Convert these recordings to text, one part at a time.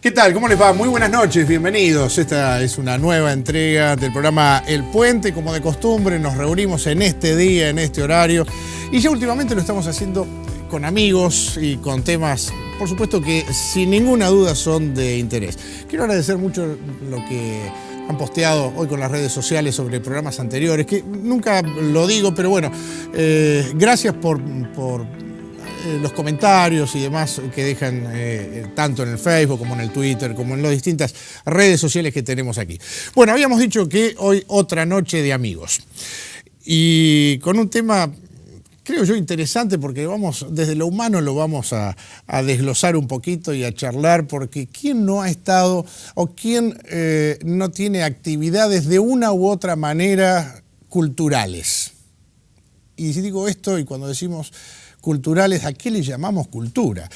¿Qué tal? ¿Cómo les va? Muy buenas noches, bienvenidos. Esta es una nueva entrega del programa El Puente. Como de costumbre, nos reunimos en este día, en este horario. Y ya últimamente lo estamos haciendo con amigos y con temas, por supuesto, que sin ninguna duda son de interés. Quiero agradecer mucho lo que han posteado hoy con las redes sociales sobre programas anteriores, que nunca lo digo, pero bueno, gracias por los comentarios y demás que dejan tanto en el Facebook como en el Twitter, como en las distintas redes sociales que tenemos aquí. Bueno, habíamos dicho que hoy otra noche de amigos. Y con un tema, creo yo, interesante, porque vamos, desde lo humano lo vamos a desglosar un poquito y a charlar, porque ¿quién no ha estado o quién no tiene actividades de una u otra manera culturales? Y si digo esto, y cuando decimos culturales, ¿a qué le llamamos cultura?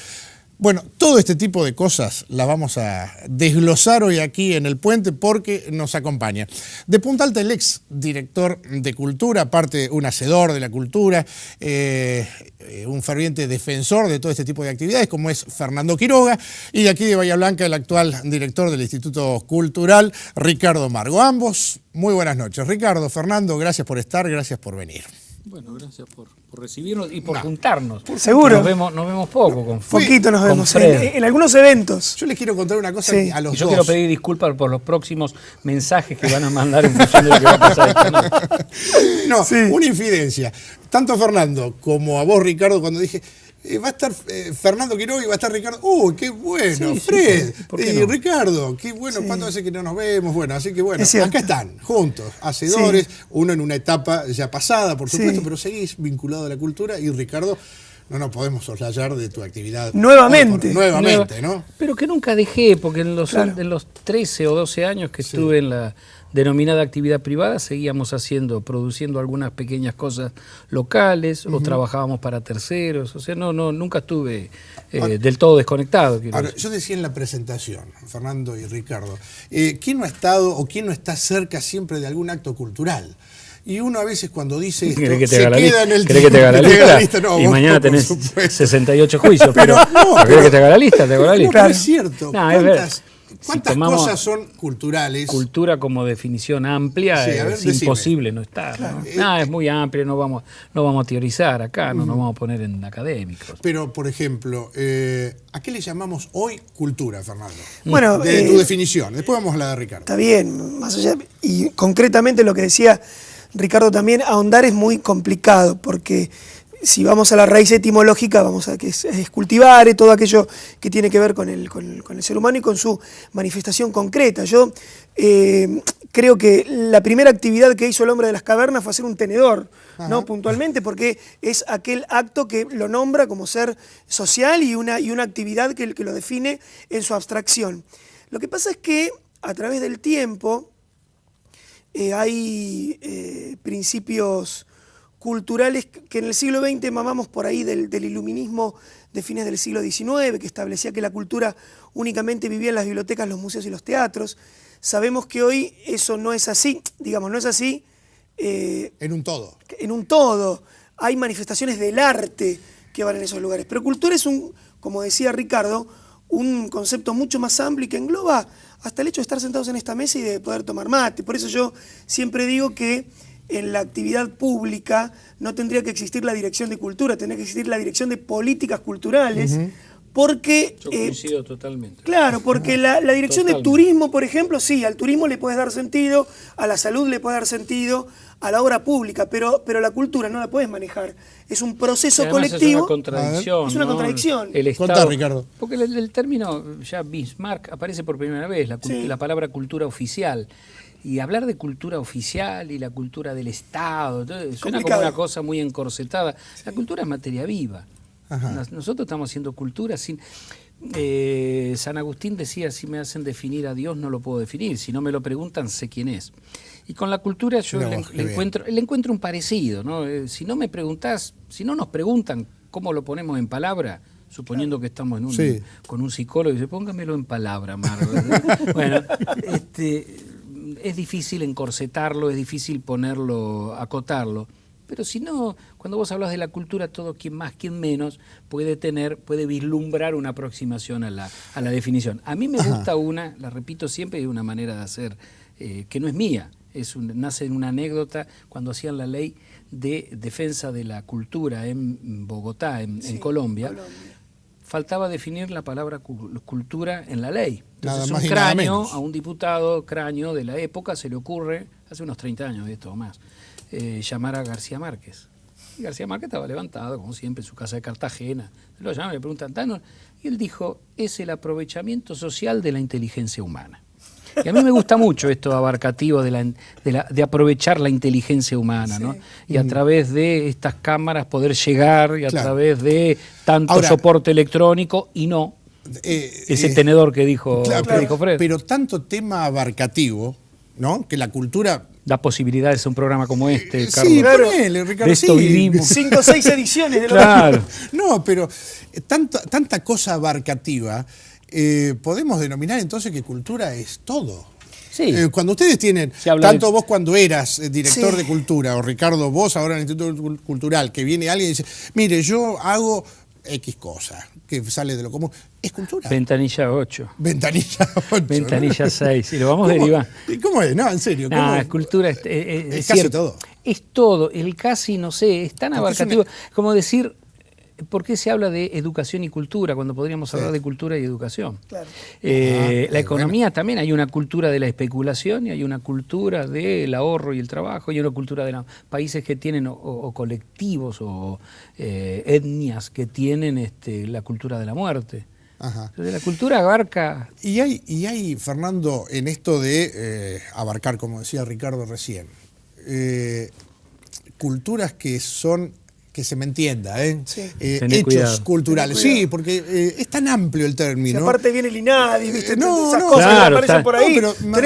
Bueno, todo este tipo de cosas las vamos a desglosar hoy aquí en El Puente, porque nos acompaña de punta alta el ex director de Cultura, aparte un hacedor de la cultura, un ferviente defensor de todo este tipo de actividades, como es Fernando Quiroga, y de aquí de Bahía Blanca el actual director del Instituto Cultural, Ricardo Margo. Ambos, muy buenas noches. Ricardo, Fernando, gracias por estar, gracias por venir. Bueno, gracias por recibirnos y por juntarnos. Seguro. Nos vemos poco. Poquito nos vemos en algunos eventos. Yo les quiero contar una cosa a los dos. Yo quiero pedir disculpas por los próximos mensajes que van a mandar en función de lo que va a pasar esta noche. Una infidencia. Tanto a Fernando como a vos, Ricardo, cuando dije va a estar Fernando Quiroga y va a estar Ricardo. ¡Uy, qué bueno! Sí, Fred ¿por qué y no? Ricardo, qué bueno. ¿Cuánto hace que no nos vemos? Bueno, así que bueno, Es acá están, juntos, hacedores, uno en una etapa ya pasada, por supuesto, pero seguís vinculado a la cultura, y Ricardo, no nos podemos soslayar de tu actividad. Nuevamente. Nuevamente, ¿no? Pero que nunca dejé, porque en los 13 o 12 años que estuve en la denominada actividad privada, seguíamos produciendo algunas pequeñas cosas locales, o trabajábamos para terceros, o sea, nunca estuve del todo desconectado. Ahora, yo decía en la presentación, Fernando y Ricardo, ¿quién no ha estado o quién no está cerca siempre de algún acto cultural? Y uno a veces cuando dice esto, ¿Querés que te se haga queda en el ¿Querés que te haga la lista? No, y vos, mañana tenés supuesto. 68 juicios, pero no, ¿querés que te haga la lista? Te hago la lista. No, es cierto. ¿Cuántas cosas son culturales? Cultura como definición amplia, Sí, ver, es decime. imposible no estar. Claro, ¿no? Es muy amplia, no vamos a teorizar acá, no nos vamos a poner en académicos. Pero, por ejemplo, ¿a qué le llamamos hoy cultura, Fernando? Bueno, de tu definición. Después vamos a la de Ricardo. Está bien, más allá. Y concretamente lo que decía Ricardo también, ahondar es muy complicado, porque si vamos a la raíz etimológica, vamos a que es cultivar, todo aquello que tiene que ver con el ser humano y con su manifestación concreta. Yo creo que la primera actividad que hizo el hombre de las cavernas fue hacer un tenedor, ¿no? Puntualmente, porque es aquel acto que lo nombra como ser social y una actividad que lo define en su abstracción. Lo que pasa es que a través del tiempo hay principios culturales que en el siglo XX mamamos por ahí del iluminismo de fines del siglo XIX, que establecía que la cultura únicamente vivía en las bibliotecas, los museos y los teatros. Sabemos que hoy eso no es así, digamos, no es así. En un todo. En un todo. Hay manifestaciones del arte que van en esos lugares. Pero cultura es como decía Ricardo, un concepto mucho más amplio y que engloba hasta el hecho de estar sentados en esta mesa y de poder tomar mate. Por eso yo siempre digo que en la actividad pública no tendría que existir la dirección de cultura, tendría que existir la dirección de políticas culturales, porque... Yo coincido totalmente. Claro, porque la dirección de turismo, por ejemplo, sí, al turismo le puedes dar sentido, a la salud le puedes dar sentido, a la obra pública, pero la cultura no la puedes manejar. Es un proceso colectivo. Es una contradicción. Es una contradicción. El Estado, Contá, Ricardo. Porque el término, ya Bismarck aparece por primera vez, la palabra cultura oficial. Y hablar de cultura oficial y la cultura del Estado, suena como una cosa muy encorsetada. La cultura es materia viva. Nosotros estamos haciendo cultura sin... San Agustín decía, si me hacen definir a Dios no lo puedo definir, si no me lo preguntan sé quién es. Y con la cultura yo le encuentro un parecido, ¿no? Si no me preguntás, si no nos preguntan cómo lo ponemos en palabra, suponiendo que estamos con un psicólogo y dice, póngamelo en palabra, Margo. Bueno, es difícil encorsetarlo, es difícil ponerlo, acotarlo. Pero si no, cuando vos hablas de la cultura, todo quien más, quien menos, puede vislumbrar una aproximación a la definición. A mí me gusta la repito siempre, es una manera de hacer que no es mía. Nace en una anécdota cuando hacían la ley de defensa de la cultura en Bogotá, en Colombia. Faltaba definir la palabra cultura en la ley. Entonces un cráneo, a un diputado cráneo de la época se le ocurre, hace unos 30 años de esto o más, llamar a García Márquez. Y García Márquez estaba levantado, como siempre, en su casa de Cartagena. Se lo llaman, le preguntan, ¿Tano? Y él dijo, es el aprovechamiento social de la inteligencia humana. Y a mí me gusta mucho esto abarcativo de aprovechar la inteligencia humana, ¿no? Y a través de estas cámaras poder llegar, y a través de tanto soporte electrónico y no ese tenedor que dijo Fred. Pero tanto tema abarcativo, ¿no? Que la cultura da posibilidades a un programa como este, Carlos. Sí, ponele, Ricardo. De esto vivimos. 5 o 6 ediciones de lo Claro. No, pero tanta cosa abarcativa. Podemos denominar entonces que cultura es todo. Sí. Cuando ustedes tienen, tanto vos cuando eras director de cultura, o Ricardo, vos ahora en el Instituto Cultural, que viene alguien y dice, mire, yo hago X cosa, que sale de lo común, es cultura. Ventanilla 8. Ventanilla 8. Ventanilla 6. Y lo vamos a derivar. ¿Cómo es? No, en serio. ¿Cómo es? Cultura es casi todo. Es todo. El casi, no sé, es tan abarcativo. Como decir, ¿por qué se habla de educación y cultura cuando podríamos hablar de cultura y educación? Claro. La economía también, hay una cultura de la especulación y hay una cultura del ahorro y el trabajo, y hay una cultura de los países que tienen o colectivos o etnias que tienen la cultura de la muerte. Entonces, la cultura abarca... Y hay, Fernando, en esto de abarcar, como decía Ricardo recién, culturas que se me entienda, hechos cuidado. Culturales. Sí, porque es tan amplio el término. Si aparte viene el INADI, ¿viste? Esas cosas claro, que aparecen por ahí. No, pero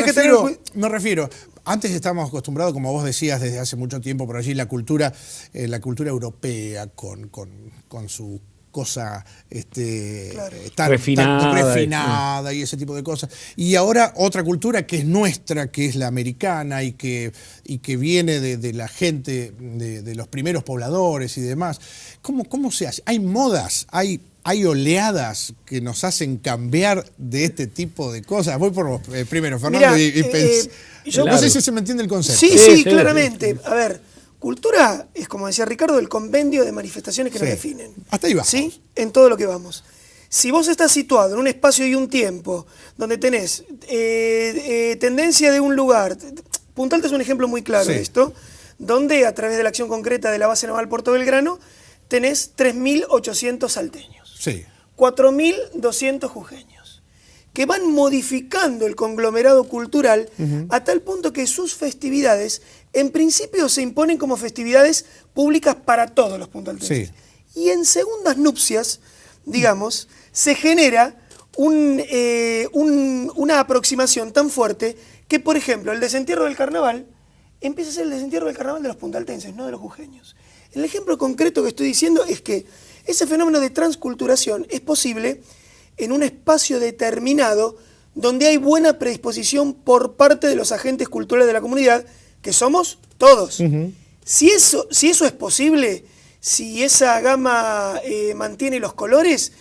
me refiero, antes estábamos acostumbrados, como vos decías, desde hace mucho tiempo por allí, la cultura europea con su cosa tan refinada y ese tipo de cosas. Y ahora otra cultura que es nuestra, que es la americana y que viene de la gente, de los primeros pobladores y demás. ¿Cómo se hace? ¿Hay modas? ¿Hay oleadas que nos hacen cambiar de este tipo de cosas? Voy por vos primero, Fernando. Yo no sé si se me entiende el concepto. Sí, claramente. A ver, cultura es, como decía Ricardo, el compendio de manifestaciones que nos definen. Hasta ahí va. ¿Sí? En todo lo que vamos. Si vos estás situado en un espacio y un tiempo donde tenés tendencia de un lugar, Punta Alta es un ejemplo muy claro de esto, donde a través de la acción concreta de la base naval Puerto Belgrano tenés 3.800 salteños, 4.200 jujeños, que van modificando el conglomerado cultural a tal punto que sus festividades en principio se imponen como festividades públicas para todos los puntaltenses. Y en segundas nupcias, digamos, se genera una aproximación tan fuerte que, por ejemplo, el desentierro del carnaval empieza a ser el desentierro del carnaval de los puntaltenses, no de los jujeños. El ejemplo concreto que estoy diciendo es que ese fenómeno de transculturación es posible en un espacio determinado donde hay buena predisposición por parte de los agentes culturales de la comunidad, que somos todos. Si eso es posible, si esa gama mantiene los colores,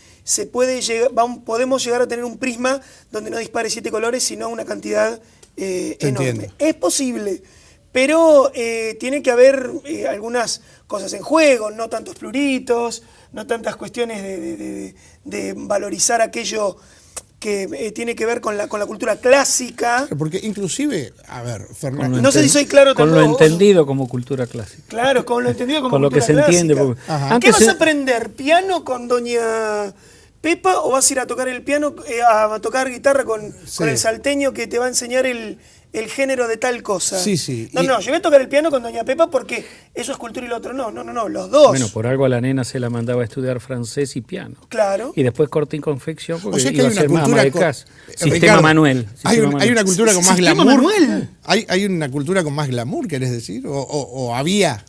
podemos llegar a tener un prisma donde no dispare 7 colores, sino una cantidad enorme. Es posible, pero tiene que haber algunas cosas en juego, no tantos pluritos, no tantas cuestiones de valorizar aquello que tiene que ver con la cultura clásica. Porque inclusive, a ver, Fernando... No sé si soy claro con lo entendido como cultura clásica. Claro, con lo entendido como con cultura clásica. Con lo que se entiende. ¿Qué vas a aprender? ¿Piano con doña Pepa o vas a ir a tocar el piano, a tocar guitarra con el salteño que te va a enseñar el género de tal cosa? Sí. No, llevé a tocar el piano con doña Pepa porque eso es cultura y lo otro no, los dos. Bueno, por algo a la nena se la mandaba a estudiar francés y piano. Claro. Y después corte y confección porque o sea que iba a ser ama de casa. Sistema Manuel. Hay una cultura con más glamour. Manuel. ¿Hay una cultura con más glamour, querés decir? ¿O había?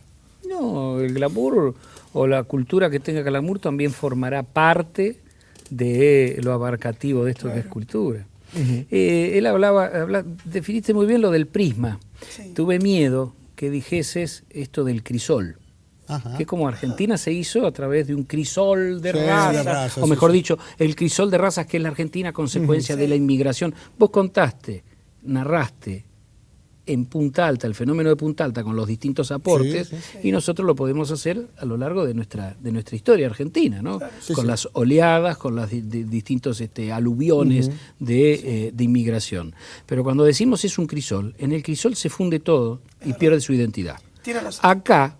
No, el glamour o la cultura que tenga glamour también formará parte de lo abarcativo de esto que es cultura. Él definiste muy bien lo del prisma. Tuve miedo que dijeses esto del crisol. Ajá. Que como Argentina se hizo a través de un crisol de Sí, razas, de razas, o mejor sí, sí. dicho, el crisol de razas que es la Argentina, consecuencia de la inmigración. Vos contaste, narraste en Punta Alta, el fenómeno de Punta Alta con los distintos aportes, Sí, y nosotros lo podemos hacer a lo largo de nuestra historia argentina, ¿no? Sí, con sí. las oleadas, con los distintos aluviones de inmigración. Pero cuando decimos es un crisol, en el crisol se funde todo y pierde su identidad. Tiene razón. Acá,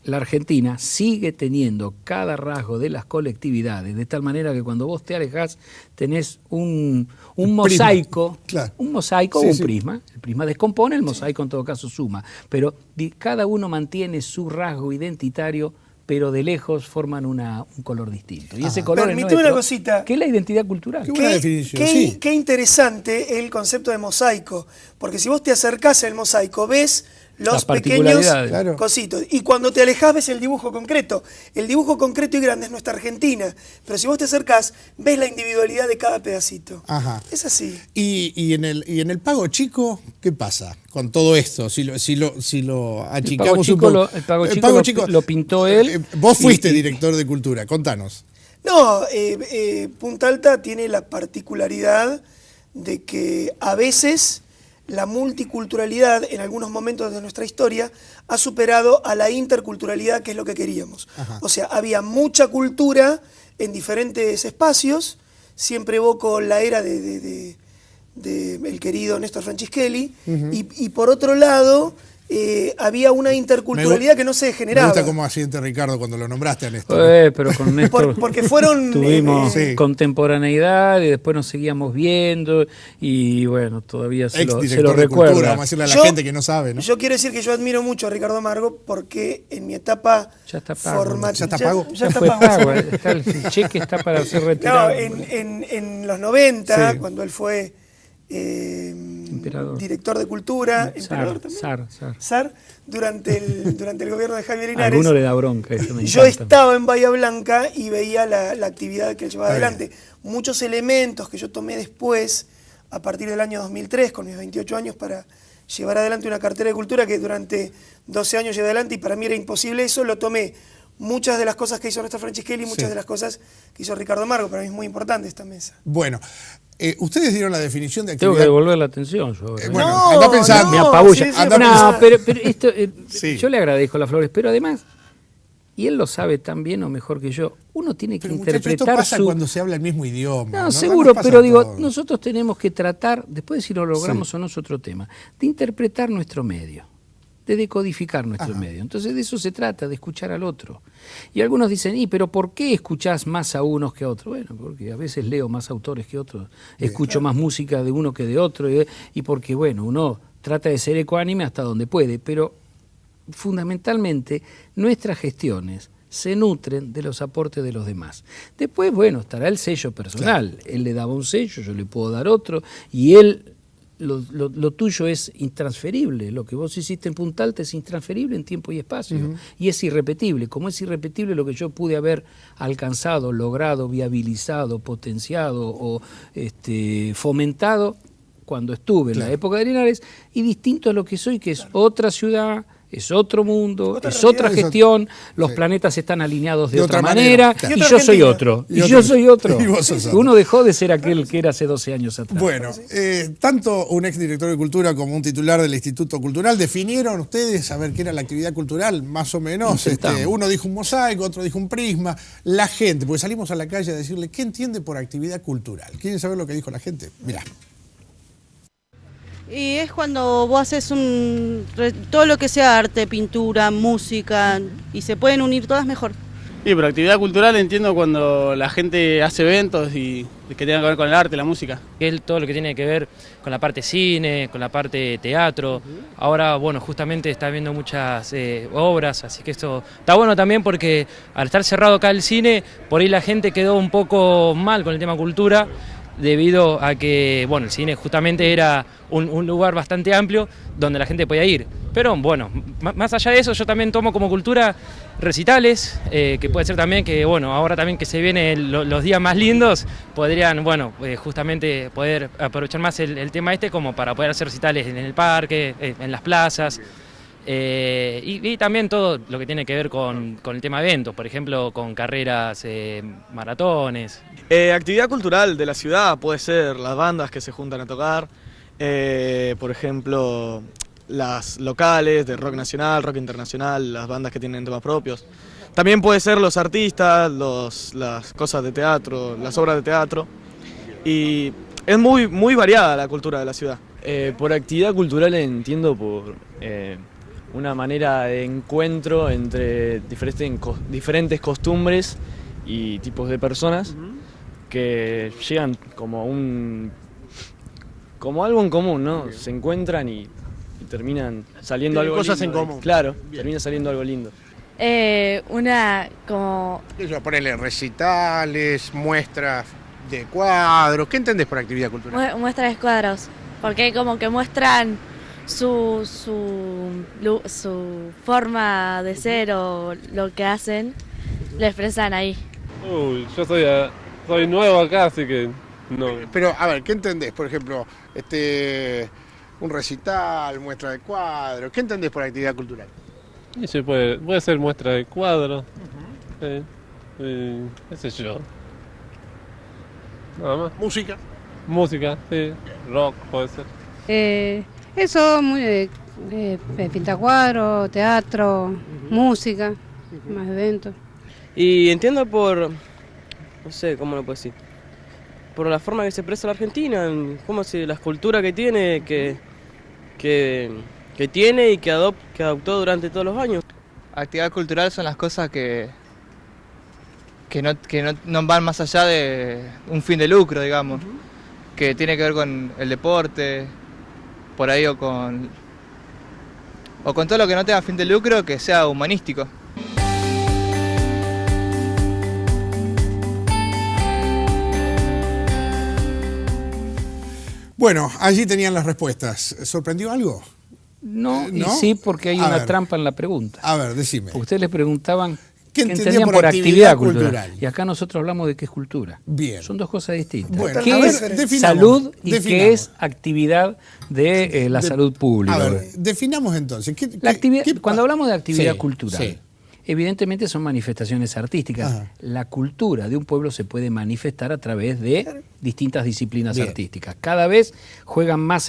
la Argentina sigue teniendo cada rasgo de las colectividades, de tal manera que cuando vos te alejás tenés un mosaico, claro. un mosaico Sí, o un sí. prisma. El prisma descompone, el mosaico en todo caso suma, pero cada uno mantiene su rasgo identitario, pero de lejos forman un color distinto. Y ese color es Permitime nuestro, una cosita. que es la identidad cultural. Qué buena definición, Qué, sí. qué interesante el concepto de mosaico, porque si vos te acercás al mosaico, ves los Las pequeños particularidades. Claro. cositos. Y cuando te alejás ves el dibujo concreto. El dibujo concreto y grande es nuestra Argentina, pero si vos te acercás, ves la individualidad de cada pedacito. Ajá. Es así. Y en el pago chico, ¿qué pasa con todo esto? Si lo achicamos chico un poco. el pago chico lo pintó él. Vos fuiste y- director de cultura, contanos. No, Punta Alta tiene la particularidad de que a veces la multiculturalidad en algunos momentos de nuestra historia ha superado a la interculturalidad, que es lo que queríamos. Ajá. O sea, había mucha cultura en diferentes espacios. Siempre evoco la era de el querido Néstor Francischelli. Y por otro lado, había una interculturalidad que no se Me generaba. gusta cómo asiente Ricardo cuando lo nombraste a Néstor. Pero con Néstor Porque fueron... tuvimos Sí. contemporaneidad y después nos seguíamos viendo y bueno, todavía se lo Exdirector de cultura, recuerda. vamos a decirle a la Yo- gente que no sabe, ¿no? Yo quiero decir que yo admiro mucho a Ricardo Amargo porque en mi etapa Ya está pago. formativa... ¿Ya está pago? Ya está Fue pago. pago, el cheque está para ser No, retirado. en los 90, Sí. cuando él fue Emperador. director de cultura, emperador también, zar, durante el gobierno de Javier A Linares, alguno le da bronca. Eso me yo encanta. estaba en Bahía Blanca y veía la actividad que él llevaba Está adelante. Muchos elementos que yo tomé después, a partir del año 2003, con mis 28 años, para llevar adelante una cartera de cultura que durante 12 años llevé adelante y para mí era imposible eso, lo tomé. Muchas de las cosas que hizo Néstor Francischelli, muchas Sí. de las cosas que hizo Ricardo Amargo, para mí es muy importante esta mesa. Bueno, ustedes dieron la definición de Tengo actividad. que devolver la atención yo ahora. Bueno, No, anda pensando. Me apabulla. sí, sí, Anda No, pensando. pero esto, Sí. yo le agradezco a las flores, pero además, y él lo sabe tan bien o mejor que yo, uno tiene que Pero muchachos, esto interpretar pasa su... cuando se habla el mismo idioma. No, Nos seguro, pasa pero a digo, todos. nosotros tenemos que tratar, después de si lo logramos o no es otro tema, de interpretar nuestro medio, de decodificar nuestro medio. Entonces de eso se trata, de escuchar al otro. Y algunos dicen, pero ¿por qué escuchás más a unos que a otros? Bueno, porque a veces leo más autores que otros, escucho más música de uno que de otro, y porque, bueno, uno trata de ser ecuánime hasta donde puede, pero fundamentalmente nuestras gestiones se nutren de los aportes de los demás. Después, bueno, estará el sello personal. Él le daba un sello, yo le puedo dar otro, y él, lo tuyo es intransferible. Lo que vos hiciste en Punta Alta es intransferible en tiempo y espacio, y es irrepetible. Como es irrepetible lo que yo pude haber alcanzado, logrado, viabilizado, potenciado o fomentado cuando estuve en la época de Linares, y distinto a lo que soy, que es otra ciudad, es otro mundo, Otra es realidad. otra gestión, los Sí. planetas están alineados de De otra otra manera, manera, claro. y Y otra yo soy Argentina. otro, Y y otro. yo soy otro. Y vos sos otro. Uno dejó de ser aquel que era hace 12 años atrás. Bueno, tanto un exdirector de cultura como un titular del Instituto Cultural definieron ustedes a ver qué era la actividad cultural, más o menos. Intentamos. Uno dijo un mosaico, otro dijo un prisma. La gente, porque salimos a la calle a decirle, ¿qué entiende por actividad cultural? ¿Quieren saber lo que dijo la gente? Mirá. Y es cuando vos haces todo lo que sea arte, pintura, música, y se pueden unir todas mejor. Sí, pero actividad cultural entiendo cuando la gente hace eventos y que tengan que ver con el arte, la música. Es todo lo que tiene que ver con la parte cine, con la parte teatro. Ahora, bueno, justamente está viendo muchas obras, así que esto está bueno también porque al estar cerrado acá el cine, por ahí la gente quedó un poco mal con el tema cultura, debido a que, bueno, el cine justamente era un lugar bastante amplio donde la gente podía ir. Pero bueno, más allá de eso, yo también tomo como cultura recitales, que puede ser también que, bueno, ahora también que se vienen los días más lindos, podrían, bueno, justamente poder aprovechar más el tema como para poder hacer recitales en el parque, en las plazas. Y también todo lo que tiene que ver con el tema eventos, por ejemplo, con carreras, maratones. Actividad cultural de la ciudad puede ser las bandas que se juntan a tocar, por ejemplo, las locales de rock nacional, rock internacional, las bandas que tienen temas propios. También puede ser los artistas, las cosas de teatro, las obras de teatro. Y es muy variada la cultura de la ciudad. Por actividad cultural entiendo por una manera de encuentro entre diferentes costumbres y tipos de personas que llegan como algo en común, ¿no? Se encuentran y terminan saliendo algo cosas lindo. en común. Claro, termina saliendo algo lindo. Ponerle recitales, muestras de cuadros. ¿Qué entendés por actividad cultural? Muestras de cuadros, porque como que muestran su forma de ser o lo que hacen, lo expresan ahí. Yo soy nuevo acá, así que no. Pero, a ver, ¿qué entendés? Por ejemplo, un recital, muestra de cuadros. ¿Qué entendés por actividad cultural? Y se puede ser muestra de cuadros, qué sé yo. Nada más. Música. Música, sí. Rock puede ser. Eso, pintacuadros, teatro, música, más eventos. Y entiendo por, no sé, ¿cómo lo puedo decir? Por la forma que se expresa la Argentina, cómo la cultura que tiene, que tiene y que adoptó durante todos los años. Actividad cultural son las cosas que no van más allá de un fin de lucro, digamos, que tiene que ver con el deporte, por ahí o con todo lo que no tenga fin de lucro, que sea humanístico. Bueno, allí tenían las respuestas. ¿Sorprendió algo? No, ¿No? y sí, porque hay una trampa en la pregunta. A ver, decime. Ustedes les preguntaban ¿Qué qué entendían entendían por por actividad actividad cultural? cultural? Y acá nosotros hablamos de qué es cultura. Bien. Son dos cosas distintas. Bueno, ¿Qué a ver, es definamos, salud y definamos. qué es actividad de la salud pública? A ver, definamos entonces. Cuando hablamos de actividad Sí, cultural, sí. evidentemente son manifestaciones artísticas. Ajá. La cultura de un pueblo se puede manifestar a través de distintas disciplinas Bien. artísticas. Cada vez juegan más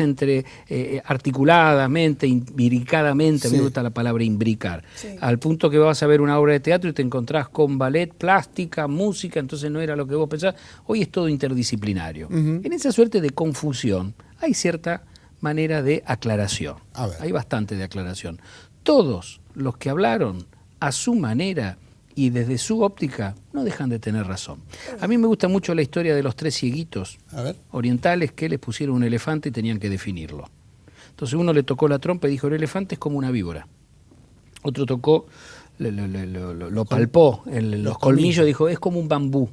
articuladamente, imbricadamente, a mí Sí. me gusta la palabra imbricar, Sí. al punto que vas a ver una obra de teatro y te encontrás con ballet, plástica, música, entonces no era lo que vos pensás. Hoy es todo interdisciplinario. En esa suerte de confusión hay cierta manera de aclaración. A ver. Hay bastante de aclaración. Todos los que hablaron a su manera y desde su óptica no dejan de tener razón. A mí me gusta mucho la historia de los tres cieguitos orientales que les pusieron un elefante y tenían que definirlo. Entonces uno le tocó la trompa y dijo, el elefante es como una víbora. Otro tocó, lo palpó en los colmillos, dijo, es como un bambú.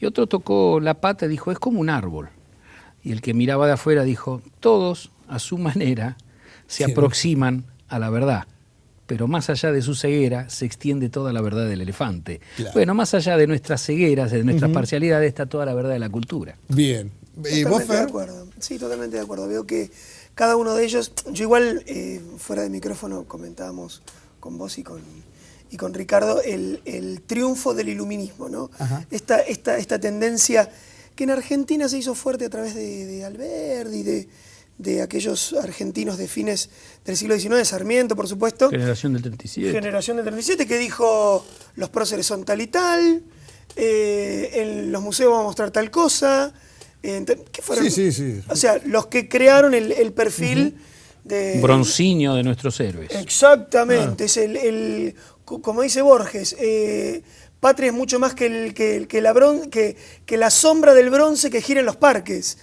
Y otro tocó la pata y dijo, es como un árbol. Y el que miraba de afuera dijo, todos a su manera se aproximan a la verdad. Pero más allá de su ceguera se extiende toda la verdad del elefante. Claro. Bueno, más allá de nuestras cegueras, de nuestras parcialidades, está toda la verdad de la cultura. Bien. ¿Y vos, Totalmente de Fer? acuerdo. Sí, totalmente de acuerdo. Veo que cada uno de ellos, yo igual fuera de micrófono comentábamos con vos y con Ricardo el triunfo del iluminismo, ¿no? Ajá. Esta tendencia que en Argentina se hizo fuerte a través de Alberdi, de aquellos argentinos de fines del siglo XIX, Sarmiento, por supuesto. Generación del 37. Generación del 37, que dijo, los próceres son tal y tal, en los museos vamos a mostrar tal cosa. ¿Qué fueron? Sí. O sea, los que crearon el perfil de... Broncíneo de nuestros héroes. Exactamente, es como dice Borges, patria es mucho más que la sombra del bronce que gira en los parques.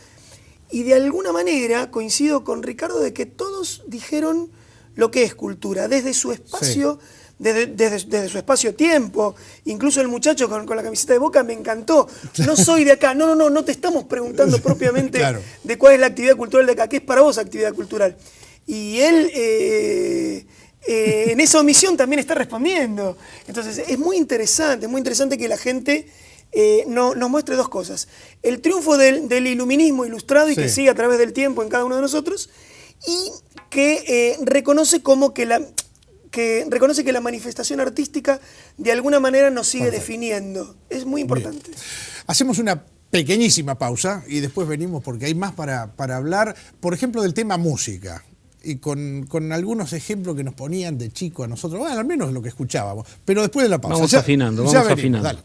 Y de alguna manera coincido con Ricardo de que todos dijeron lo que es cultura, desde su espacio, desde su espacio-tiempo. Incluso el muchacho con la camiseta de Boca me encantó. No soy de acá, no te estamos preguntando propiamente Claro. de cuál es la actividad cultural de acá, qué es para vos actividad cultural. Y él en esa omisión también está respondiendo. Entonces es muy interesante que la gente nos muestre dos cosas. El triunfo del iluminismo ilustrado y que sigue a través del tiempo en cada uno de nosotros, y que reconoce como que que reconoce que la manifestación artística de alguna manera nos sigue Perfecto. definiendo. Es muy importante. Bien. Hacemos una pequeñísima pausa y después venimos porque hay más para hablar, por ejemplo, del tema música. Y con algunos ejemplos que nos ponían de chico a nosotros, bueno, al menos lo que escuchábamos. Pero después de la pausa. Vamos afinando. Dale.